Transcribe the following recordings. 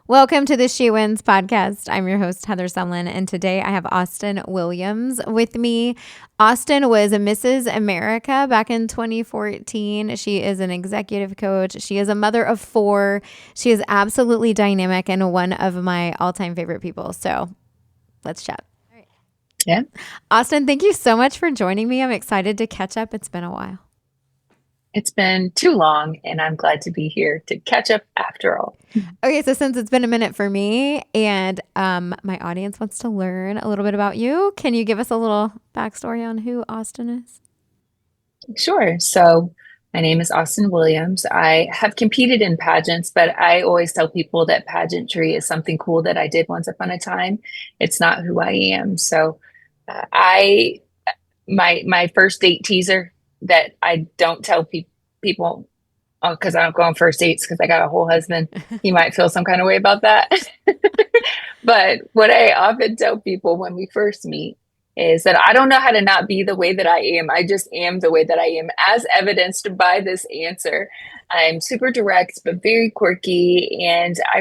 Welcome to the She Wins podcast. I'm your host, Heather Sumlin, and today I have Austen Williams with me. Austen was a Mrs. America back in 2014. She is an executive coach. She is a mother of four. She is absolutely dynamic and one of my all-time favorite people. So let's chat. Yeah, Austen, thank you so much for joining me. I'm excited to catch up. It's been a while. it's been too long, and I'm glad to be here to catch up after all. Okay, so since it's been a minute for me and my audience wants to learn a little bit about you, can you give us a little backstory on who Austen is? Sure. So, my name is Austen Williams. I have competed in pageants, but I always tell people that pageantry is something cool that I did once upon a time. It's not who I am. So, I my first date teaser that I don't tell people because I don't go on first dates because I got a whole husband. He might feel some kind of way about that. But what I often tell people when we first meet is that I don't know how to not be the way that I am. I just am the way that I am, as evidenced by this answer. I'm super direct, but very quirky. And I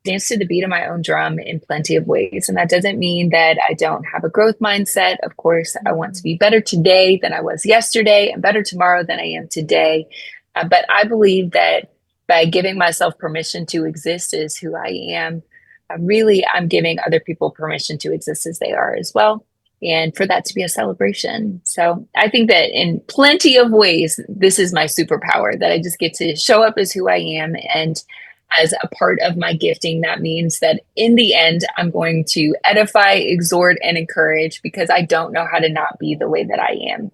dance to the beat of my own drum in plenty of ways. And that doesn't mean that I don't have a growth mindset. Of course, I want to be better today than I was yesterday and better tomorrow than I am today. But I believe that by giving myself permission to exist as who I am, I'm giving other people permission to exist as they are as well. And for that to be a celebration. So I think that in plenty of ways, this is my superpower that I just get to show up as who I am. And as a part of my gifting, that means that in the end, I'm going to edify, exhort, and encourage because I don't know how to not be the way that I am.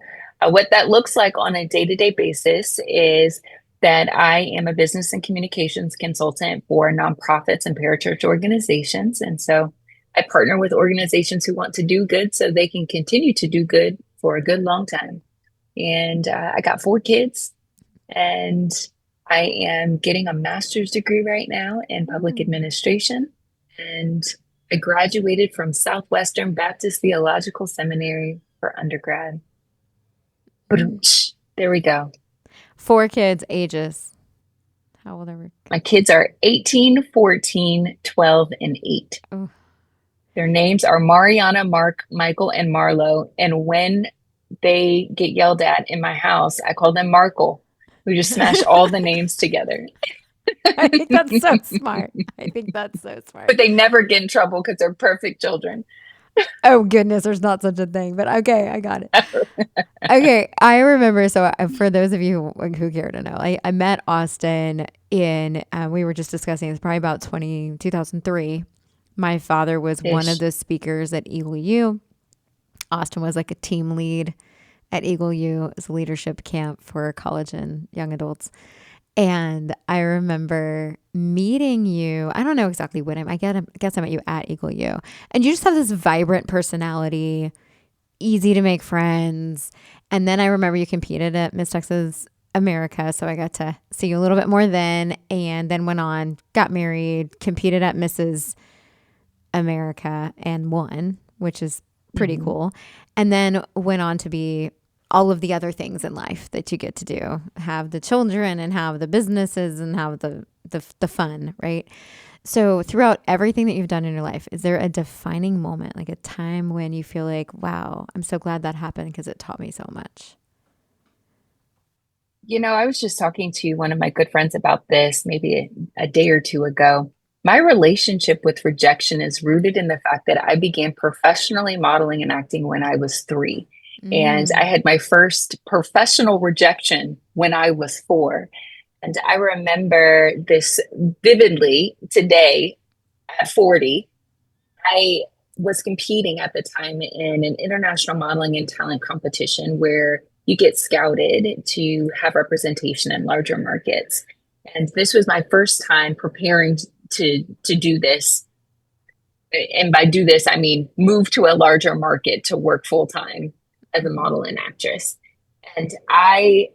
What that looks like on a day to day basis is that I am a business and communications consultant for nonprofits and parachurch organizations. And so I partner with organizations who want to do good so they can continue to do good for a good long time. And I got four kids, and I am getting a master's degree right now in public administration. And I graduated from Southwestern Baptist Theological Seminary for undergrad. But there we go. Four kids, ages. How old are we? My kids are 18, 14, 12, and 8. Oh. Their names are Mariana, Mark, Michael, and Marlo. And when they get yelled at in my house, I call them Markle. We just smash all the names together. I think that's so smart. I think that's so smart. But they never get in trouble because they're perfect children. Oh, goodness, there's not such a thing. But okay, I got it. Okay, I remember. So, for those of you who care to know, I met Austen we were just discussing, it's probably about 2003. My father was one of Ish. the speakers at Eagle U. Austen was like a team lead at Eagle U as a leadership camp for college and young adults. And I remember meeting you. I don't know exactly when I guess I met you at Eagle U. And you just have this vibrant personality, easy to make friends. And then I remember you competed at Miss Texas America. So I got to see you a little bit more then. And then went on, got married, competed at Mrs. America and won, which is pretty Mhm. cool. And then went on to be all of the other things in life that you get to do, have the children and have the businesses and have the fun, right? So throughout everything that you've done in your life, is there a defining moment, like a time when you feel like, wow, I'm so glad that happened because it taught me so much? I was just talking to one of my good friends about this maybe a day or two ago. My relationship with rejection is rooted in the fact that I began professionally modeling and acting when I was 3. And I Mm. had my first professional rejection when I was 4. And I remember this vividly today at 40. I was competing at the time in an international modeling and talent competition where you get scouted to have representation in larger markets. And this was my first time preparing to do this. And by do this, I mean move to a larger market to work full time as a model and actress. And I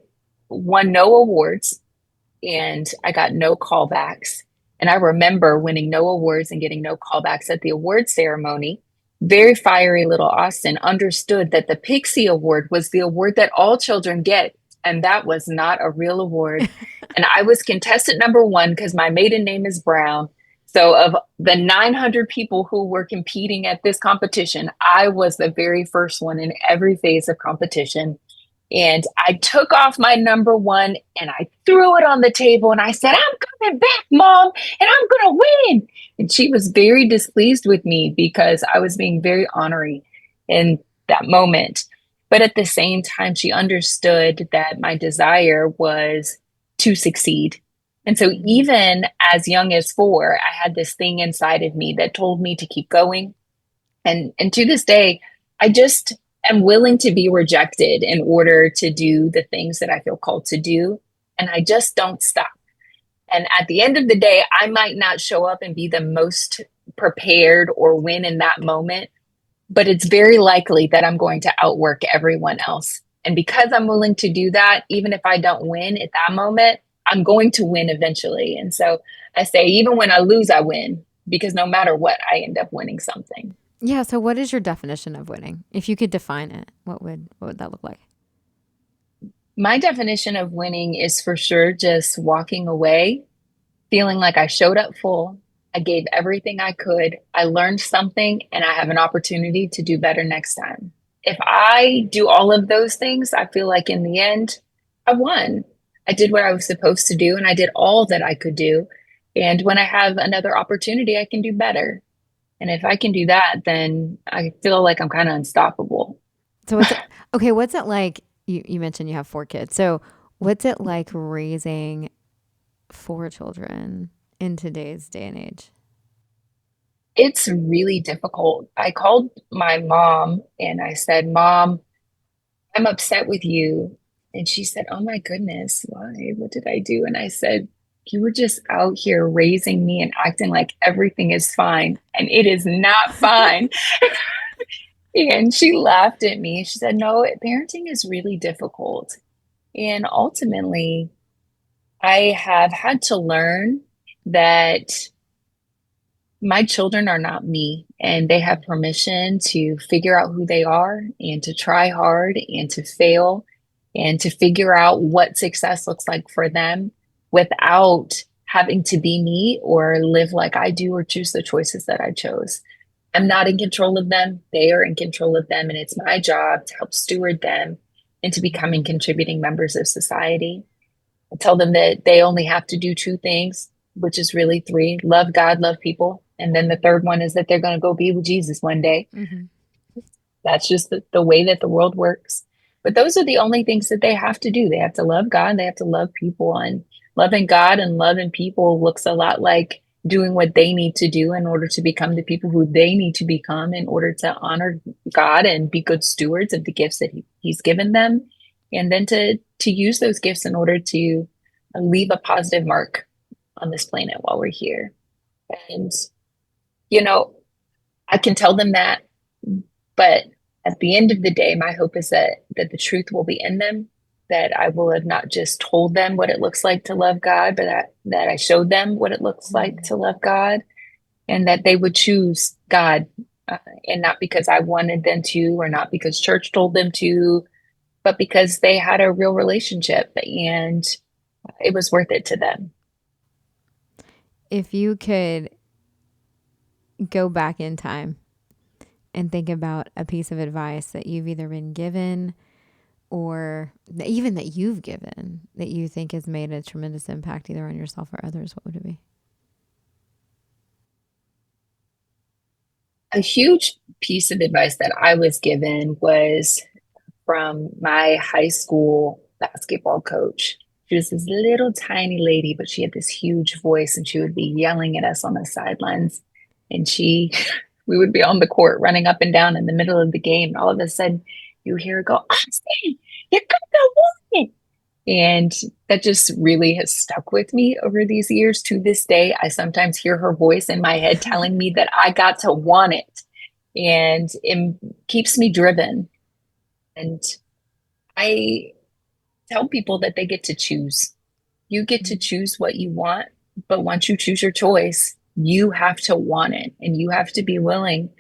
won no awards and I got no callbacks. And I remember winning no awards and getting no callbacks at the award ceremony. Very fiery little Austen understood that the Pixie Award was the award that all children get and that was not a real award. And I was contestant number one because my maiden name is Brown. So, of the 900 people who were competing at this competition, I was the very first one in every phase of competition. And I took off my number one and I threw it on the table and I said, I'm coming back, Mom, and I'm going to win. And she was very displeased with me because I was being very honorary in that moment. But at the same time, she understood that my desire was to succeed. And so, even as young as 4, I had this thing inside of me that told me to keep going. And to this day, I just am willing to be rejected in order to do the things that I feel called to do. And I just don't stop. And at the end of the day, I might not show up and be the most prepared or win in that moment, but it's very likely that I'm going to outwork everyone else. And because I'm willing to do that, even if I don't win at that moment, I'm going to win eventually. And so I say, even when I lose, I win, because no matter what, I end up winning something. Yeah. So what is your definition of winning? If you could define it, what would that look like? My definition of winning is for sure just walking away, feeling like I showed up full. I gave everything I could. I learned something and I have an opportunity to do better next time. If I do all of those things, I feel like in the end, I won. I did what I was supposed to do and I did all that I could do. And when I have another opportunity, I can do better. And if I can do that, then I feel like I'm kind of unstoppable. So what's it, okay? What's it like? You mentioned you have 4 kids. So what's it like raising 4 children in today's day and age? It's really difficult. I called my mom and I said, Mom, I'm upset with you. And she said, Oh my goodness, why? What did I do? And I said, You were just out here raising me and acting like everything is fine. And it is not fine. And she laughed at me. She said, No, parenting is really difficult. And ultimately, I have had to learn that my children are not me and they have permission to figure out who they are and to try hard and to fail and to figure out what success looks like for them without having to be me or live like I do or choose the choices that I chose. I'm not in control of them. They are in control of them. And it's my job to help steward them into becoming contributing members of society. I tell them that they only have to do 2 things, which is really 3: love God, love people. And then the third one is that they're going to go be with Jesus one day. Mm-hmm. That's just the way that the world works. But those are the only things that they have to do. They have to love God, they have to love people. And loving God and loving people looks a lot like doing what they need to do in order to become the people who they need to become in order to honor God and be good stewards of the gifts that He's given them. And then to use those gifts in order to leave a positive mark on this planet while we're here. And, you know, I can tell them that, but at the end of the day, my hope is that the truth will be in them, that I will have not just told them what it looks like to love God, but that I showed them what it looks like to love God, and that they would choose God, and not because I wanted them to, or not because church told them to, but because they had a real relationship and it was worth it to them. If you could go back in time and think about a piece of advice that you've either been given or even that you've given that you think has made a tremendous impact either on yourself or others, what would it be? A huge piece of advice that I was given was from my high school basketball coach. She was this little tiny lady, but she had this huge voice and she would be yelling at us on the sidelines. And we would be on the court running up and down in the middle of the game. And all of a sudden, you hear her go, Austin, you got the win. And that just really has stuck with me over these years. To this day, I sometimes hear her voice in my head telling me that I got to want it. And it keeps me driven. And I tell people that they get to choose. You get to choose what you want, but once you choose your choice, you have to want it and you have to be willing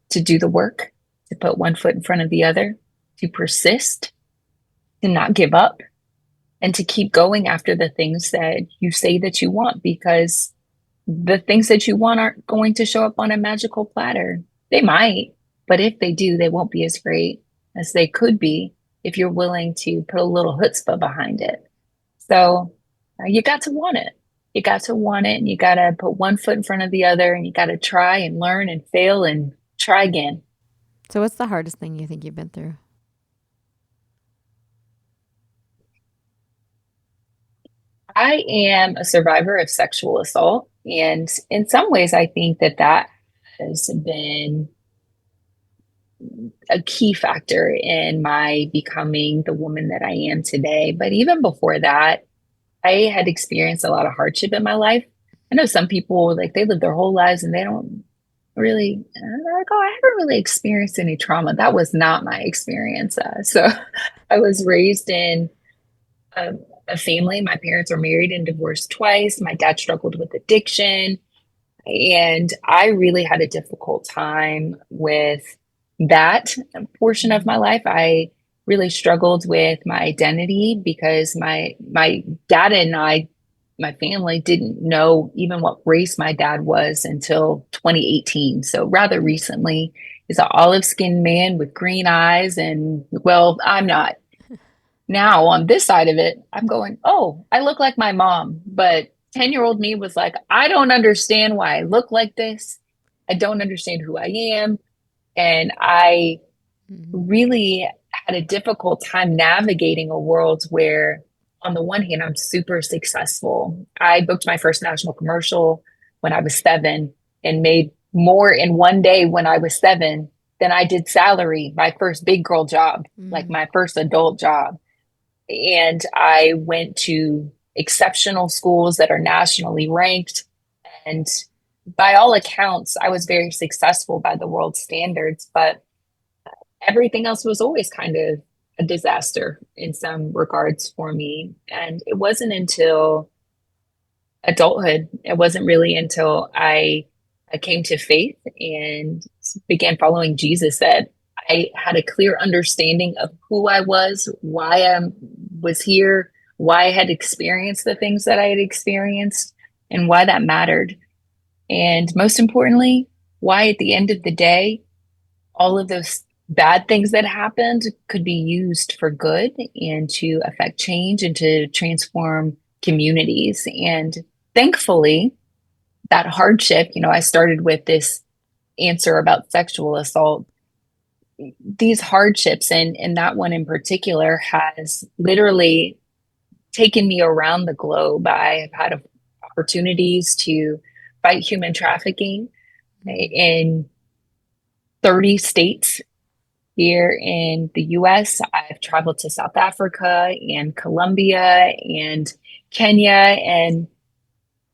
to do the work, to put one foot in front of the other, to persist, to not give up, and to keep going after the things that you say that you want, because the things that you want aren't going to show up on a magical platter. They might, but if they do, they won't be as great as they could be if you're willing to put a little chutzpah behind it. So you got to want it. You got to want it, and you got to put one foot in front of the other, and you got to try and learn and fail and try again. So what's the hardest thing you think you've been through? I am a survivor of sexual assault. And in some ways, I think that that has been a key factor in my becoming the woman that I am today. But even before that, I had experienced a lot of hardship in my life. I know some people, like, they live their whole lives and they don't really, they're like, oh, I haven't really experienced any trauma. That was not my experience. So I was raised in a, a family. My parents were married and divorced twice. My dad struggled with addiction. And I really had a difficult time with that portion of my life. I really struggled with my identity because my dad and I, my family didn't know even what race my dad was until 2018. So rather recently, he's an olive skinned man with green eyes. And well, I'm not. Now on this side of it, I'm going, oh, I look like my mom. But 10-year-old me was like, I don't understand why I look like this. I don't understand who I am. And I Mm-hmm. really had a difficult time navigating a world where, on the one hand, I'm super successful. I booked my first national commercial when I was 7 and made more in one day when I was 7 than I did salary, my first big girl job, like Mm. my first adult job. And I went to exceptional schools that are nationally ranked. And by all accounts, I was very successful by the world standards, but everything else was always kind of a disaster in some regards for me. And it wasn't until adulthood, it wasn't really until I came to faith and began following Jesus that I had a clear understanding of who I was, why I was here, why I had experienced the things that I had experienced, and why that mattered. And most importantly, why at the end of the day, all of those bad things that happened could be used for good and to affect change and to transform communities. And thankfully, that hardship, I started with this answer about sexual assault. These hardships, and that one in particular, has literally taken me around the globe. I have had opportunities to fight human trafficking Mm. in 30 states here in the US. I've traveled to South Africa and Colombia and Kenya, and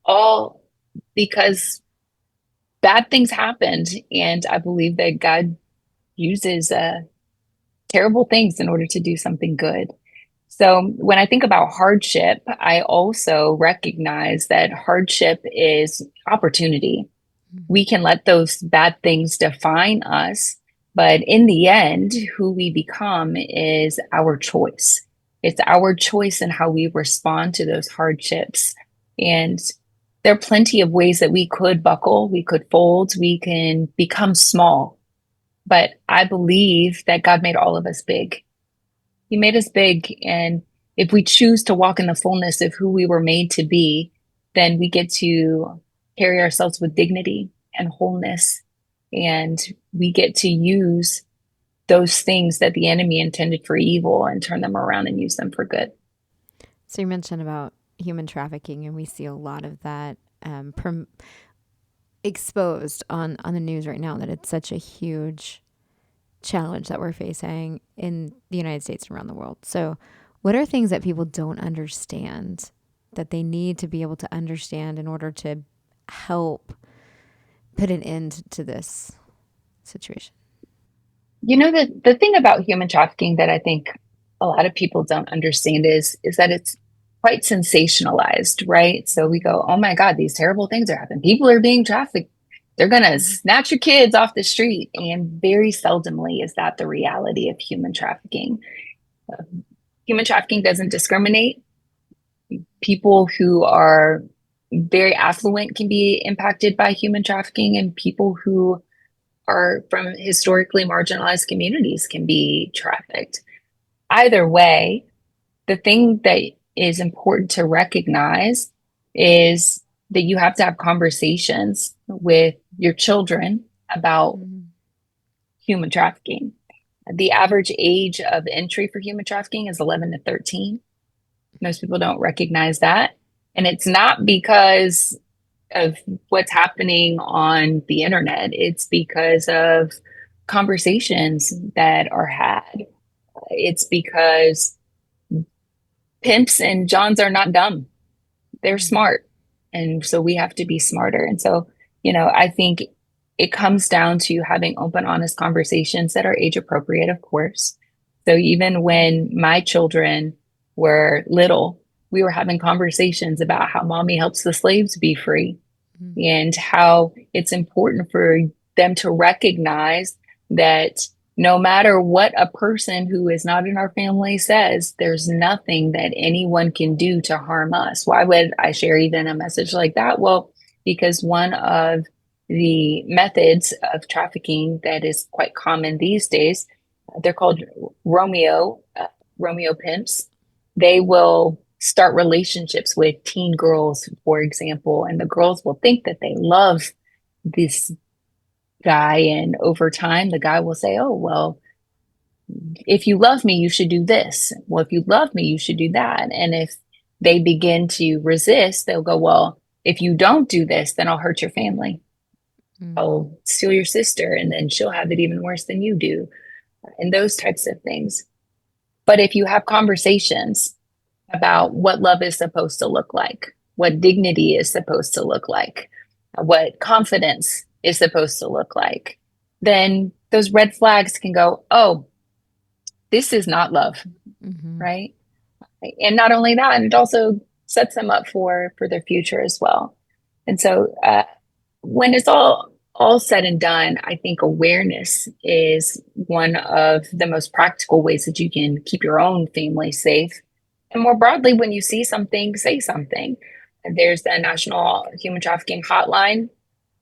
all because bad things happened. And I believe that God uses terrible things in order to do something good. So when I think about hardship, I also recognize that hardship is opportunity. We can let those bad things define us, but in the end, who we become is our choice. It's our choice in how we respond to those hardships. And there are plenty of ways that we could buckle, we could fold, we can become small. But I believe that God made all of us big. He made us big. And if we choose to walk in the fullness of who we were made to be, then we get to carry ourselves with dignity and wholeness. And we get to use those things that the enemy intended for evil and turn them around and use them for good. So you mentioned about human trafficking, and we see a lot of that exposed on the news right now. That it's such a huge challenge that we're facing in the United States and around the world. So, what are things that people don't understand that they need to be able to understand in order to help put an end to this situation? The thing about human trafficking that I think a lot of people don't understand is that it's quite sensationalized, right? So we go, oh my God, these terrible things are happening. People are being trafficked. They're going to Mm-hmm. snatch your kids off the street. And very seldomly is that the reality of human trafficking. Human trafficking doesn't discriminate. people who are very affluent can be impacted by human trafficking, and people who are from historically marginalized communities can be trafficked. Either way, the thing that is important to recognize is that you have to have conversations with your children about Mm-hmm. human trafficking. The average age of entry for human trafficking is 11 to 13. Most people don't recognize that. And it's not because of what's happening on the internet, it's because of conversations that are had. It's because pimps and Johns are not dumb, they're Mm-hmm. smart. And so we have to be smarter. And so, I think it comes down to having open, honest conversations that are age appropriate, of course. So even when my children were little, we were having conversations about how mommy helps the slaves be free and how it's important for them to recognize that no matter what a person who is not in our family says, there's nothing that anyone can do to harm us. Why would I share even a message like that? Well, because one of the methods of trafficking that is quite common these days, they're called Romeo pimps. They will start relationships with teen girls, for example, and the girls will think that they love this guy. And over time, the guy will say, oh, well, if you love me, you should do this. Well, if you love me, you should do that. And if they begin to resist, they'll go, well, if you don't do this, then I'll hurt your family. Mm-hmm. I'll steal your sister, and then she'll have it even worse than you do, and those types of things. But if you have conversations about what love is supposed to look like, what dignity is supposed to look like, what confidence is supposed to look like, then those red flags can go, oh, this is not love, Mm-hmm. right? And not only that, it also sets them up for their future as well. And so when it's all said and done, I think awareness is one of the most practical ways that you can keep your own family safe. And more broadly, when you see something, say something. There's the National Human Trafficking Hotline.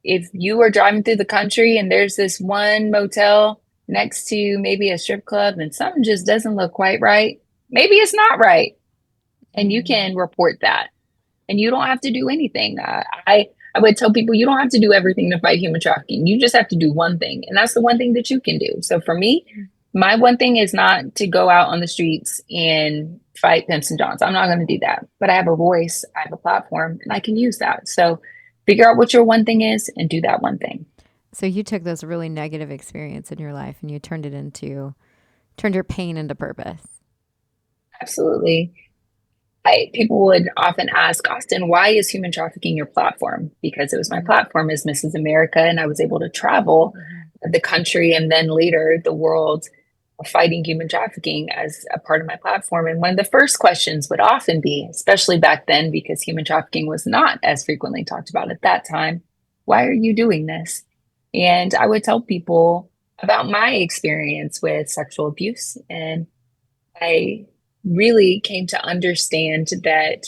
If you are driving through the country and there's this one motel next to maybe a strip club and something just doesn't look quite right, maybe it's not right. And you Mm-hmm. can report that. And you don't have to do anything. I would tell people you don't have to do everything to fight human trafficking. You just have to do one thing. And that's the one thing that you can do. So for me, my one thing is not to go out on the streets and fight pimps and johns. I'm not going to do that. But I have a voice, I have a platform, and I can use that. So figure out what your one thing is and do that one thing. So you took those really negative experience in your life and you turned your pain into purpose. Absolutely. People would often ask, Austen, why is human trafficking your platform? Because it was my Mm-hmm. platform as Mrs. America, and I was able to travel Mm-hmm. the country and then later the world fighting human trafficking as a part of my platform. And one of the first questions would often be, especially back then, because human trafficking was not as frequently talked about at that time, why are you doing this? And I would tell people about my experience with sexual abuse. And I really came to understand that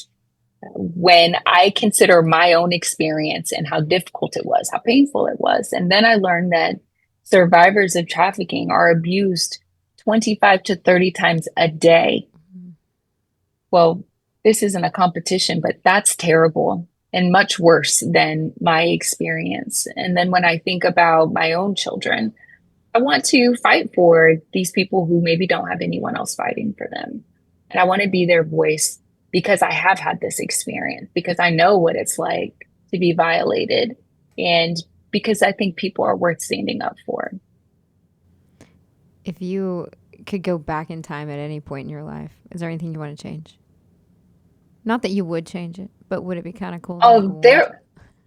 when I consider my own experience and how difficult it was, how painful it was, and then I learned that survivors of trafficking are abused 25 to 30 times a day. Well, this isn't a competition, but that's terrible and much worse than my experience. And then when I think about my own children, I want to fight for these people who maybe don't have anyone else fighting for them. And I want to be their voice because I have had this experience, because I know what it's like to be violated, and because I think people are worth standing up for. If you could go back in time at any point in your life, is there anything you want to change? Not that you would change it, but would it be kind of cool to make a Oh, world?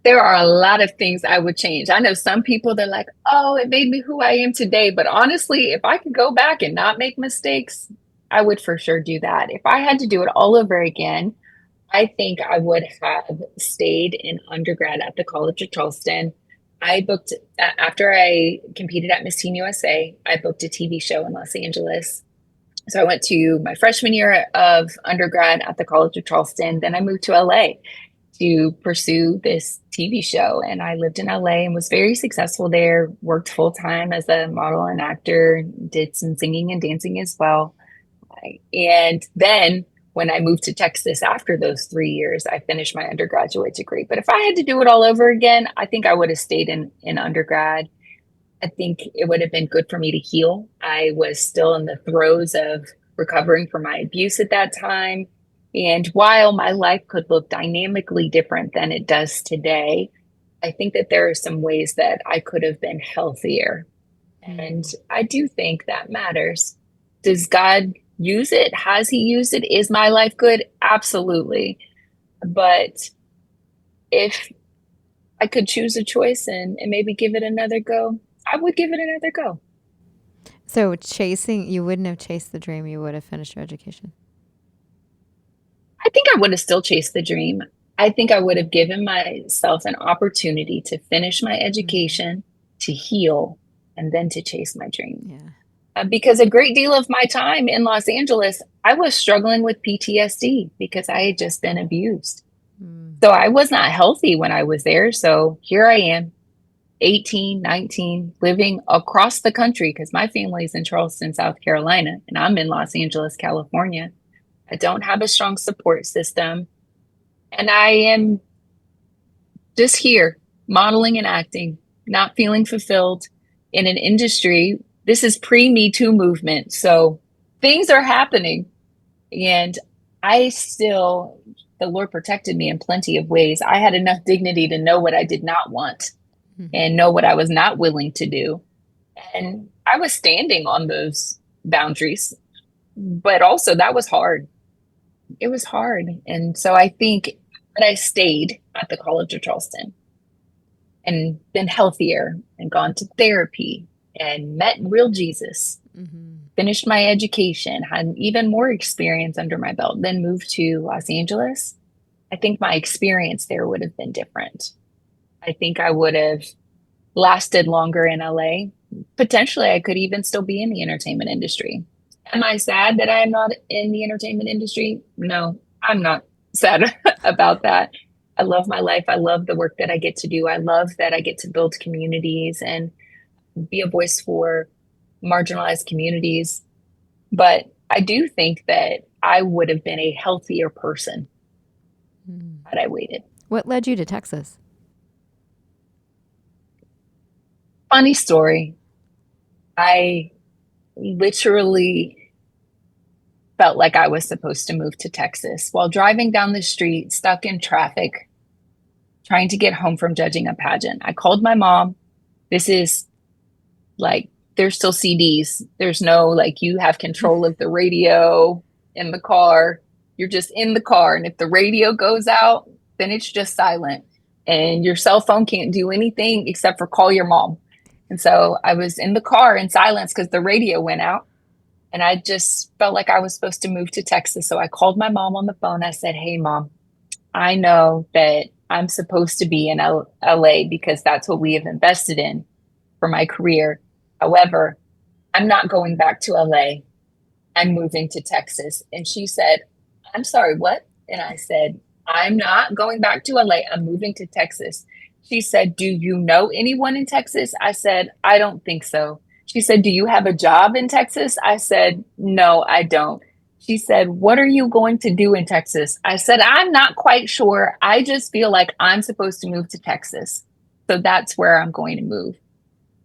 there are a lot of things I would change. I know some people they're like, "Oh, it made me who I am today." But honestly, if I could go back and not make mistakes, I would for sure do that. If I had to do it all over again, I think I would have stayed in undergrad at the College of Charleston. I booked, after I competed at Miss Teen USA, I booked a TV show in Los Angeles. So I went to my freshman year of undergrad at the College of Charleston. Then I moved to LA to pursue this TV show. And I lived in LA and was very successful there, worked full time as a model and actor, did some singing and dancing as well. And then when I moved to Texas after those 3 years, I finished my undergraduate degree. But if I had to do it all over again, I think I would have stayed in undergrad. I think it would have been good for me to heal. I was still in the throes of recovering from my abuse at that time. And while my life could look dynamically different than it does today, I think that there are some ways that I could have been healthier. And I do think that matters. Does God use it? Has He used it? Is my life good? Absolutely. But if I could choose a choice and maybe give it another go, I would give it another go. So you wouldn't have chased the dream, you would have finished your education. I think I would have still chased the dream. I think I would have given myself an opportunity to finish my education, to heal, and then to chase my dream. Yeah. Because a great deal of my time in Los Angeles, I was struggling with PTSD because I had just been abused. So I was not healthy when I was there. So here I am, 18, 19, living across the country because my family's in Charleston, South Carolina, and I'm in Los Angeles, California. I don't have a strong support system. And I am just here modeling and acting, not feeling fulfilled in an industry. This is pre-Me Too movement. So things are happening. And the Lord protected me in plenty of ways. I had enough dignity to know what I did not want and know what I was not willing to do. And I was standing on those boundaries. But also, that was hard. It was hard. And so I think that I stayed at the College of Charleston and been healthier and gone to therapy and met real Jesus, finished my education, had even more experience under my belt, then moved to Los Angeles, I think my experience there would have been different. I think I would have lasted longer in LA. Potentially, I could even still be in the entertainment industry. Am I sad that I am not in the entertainment industry? No, I'm not sad about that. I love my life. I love the work that I get to do. I love that I get to build communities and be a voice for marginalized communities. But I do think that I would have been a healthier person had I waited. What led you to Texas? Funny story. I literally felt like I was supposed to move to Texas while driving down the street, stuck in traffic, trying to get home from judging a pageant. I called my mom. This is like, there's still CDs. There's no, like, you have control of the radio in the car. You're just in the car. And if the radio goes out, then it's just silent. And your cell phone can't do anything except for call your mom. And so I was in the car in silence because the radio went out. And I just felt like I was supposed to move to Texas. So I called my mom on the phone. I said, "Hey, Mom, I know that I'm supposed to be in LA because that's what we have invested in for my career. However, I'm not going back to LA. I'm moving to Texas." And she said, "I'm sorry, what?" And I said, "I'm not going back to LA. I'm moving to Texas." She said, "Do you know anyone in Texas?" I said, "I don't think so." She said, "Do you have a job in Texas?" I said, "No, I don't." She said, "What are you going to do in Texas?" I said, "I'm not quite sure. I just feel like I'm supposed to move to Texas. So that's where I'm going to move.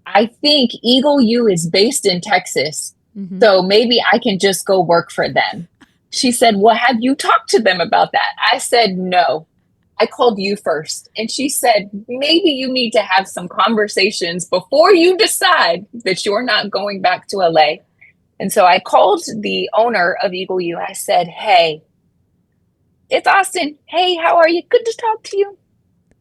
I think Eagle U is based in Texas. So maybe I can just go work for them." She said, "Well, have you talked to them about that?" I said, "No. I called you first." And she said, "Maybe you need to have some conversations before you decide that you're not going back to LA." And so I called the owner of Eagle U. I said, "Hey, it's Austen. Hey, how are you? Good to talk to you.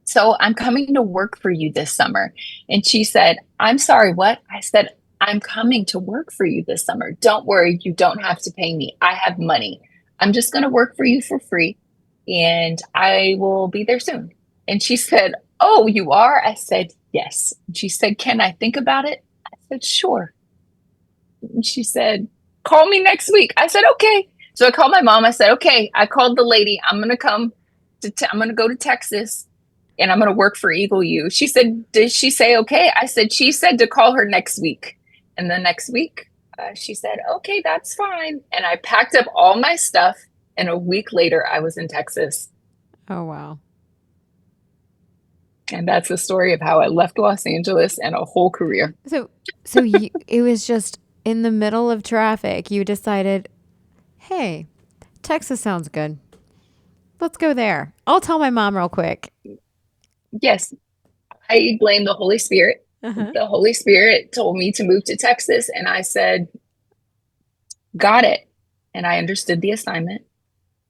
So I'm coming to work for you this summer." And she said, "I'm sorry, what?" I said, "I'm coming to work for you this summer. Don't worry, you don't have to pay me. I have money. I'm just going to work for you for free and I will be there soon." And she said, "Oh, you are?" I said, "Yes." And she said, "Can I think about it?" I said, "Sure." And she said, Call me next week. I said, okay. So I called my mom. I said, okay, I called the lady. I'm going to come I'm going to go to Texas and I'm going to work for Eagle U. She said, did she say okay? I said, she said to call her next week. And the next week, she said, okay, that's fine. And I packed up all my stuff. And a week later, I was in Texas. Oh, wow. And that's the story of how I left Los Angeles and a whole career. So it was just in the middle of traffic, you decided, hey, Texas sounds good. Let's go there. I'll tell my mom real quick. Yes, I blame the Holy Spirit. Uh-huh. The Holy Spirit told me to move to Texas, and I said, got it. And I understood the assignment,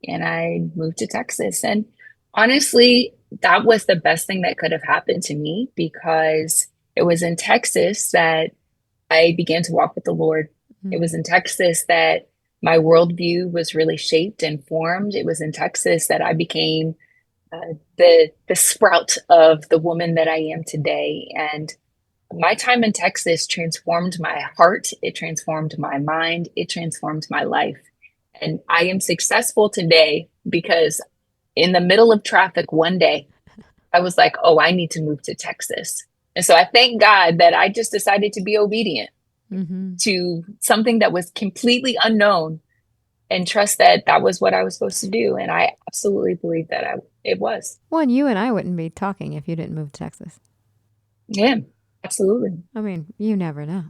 and I moved to Texas. And honestly, that was the best thing that could have happened to me, because it was in Texas that I began to walk with the Lord. It was in Texas that my worldview was really shaped and formed. It was in Texas that I became the sprout of the woman that I am today. And my time in Texas transformed my heart. It transformed my mind. It transformed my life. And I am successful today because in the middle of traffic one day, I was like, oh, I need to move to Texas. And so I thank God that I just decided to be obedient to something that was completely unknown, and trust that that was what I was supposed to do. And I absolutely believe that it was. Well, and you and I wouldn't be talking if you didn't move to Texas. Yeah, absolutely. I mean, you never know.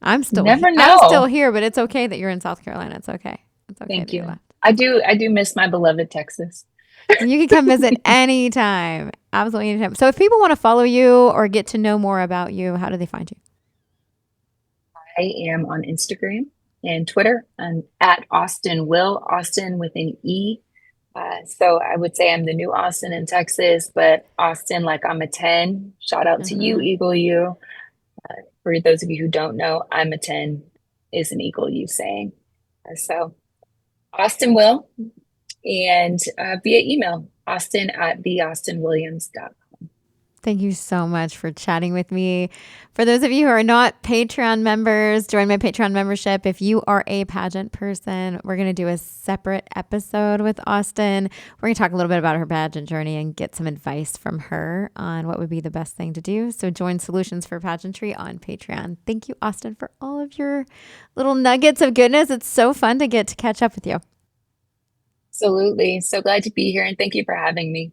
Never I'm still know. here, but it's okay that you're in South Carolina. It's okay. It's okay Thank that you you. left. I do miss my beloved Texas. And you can come visit anytime. Absolutely anytime. So if people want to follow you or get to know more about you, how do they find you? I am on Instagram and Twitter. I'm at Austen Will, Austen with an E. So I would say I'm the new Austin in Texas, but Austin, like I'm a 10. Shout out to you, Eagle U. For those of you who don't know, I'm a 10 is an Eagle U saying. So Austin Will, and via email, Austin at theaustinwilliams.com. Thank you so much for chatting with me. For those of you who are not Patreon members, join my Patreon membership. If you are a pageant person, we're going to do a separate episode with Austen. We're going to talk a little bit about her pageant journey and get some advice from her on what would be the best thing to do. So join Solutions for Pageantry on Patreon. Thank you, Austen, for all of your little nuggets of goodness. It's so fun to get to catch up with you. Absolutely. So glad to be here, and thank you for having me.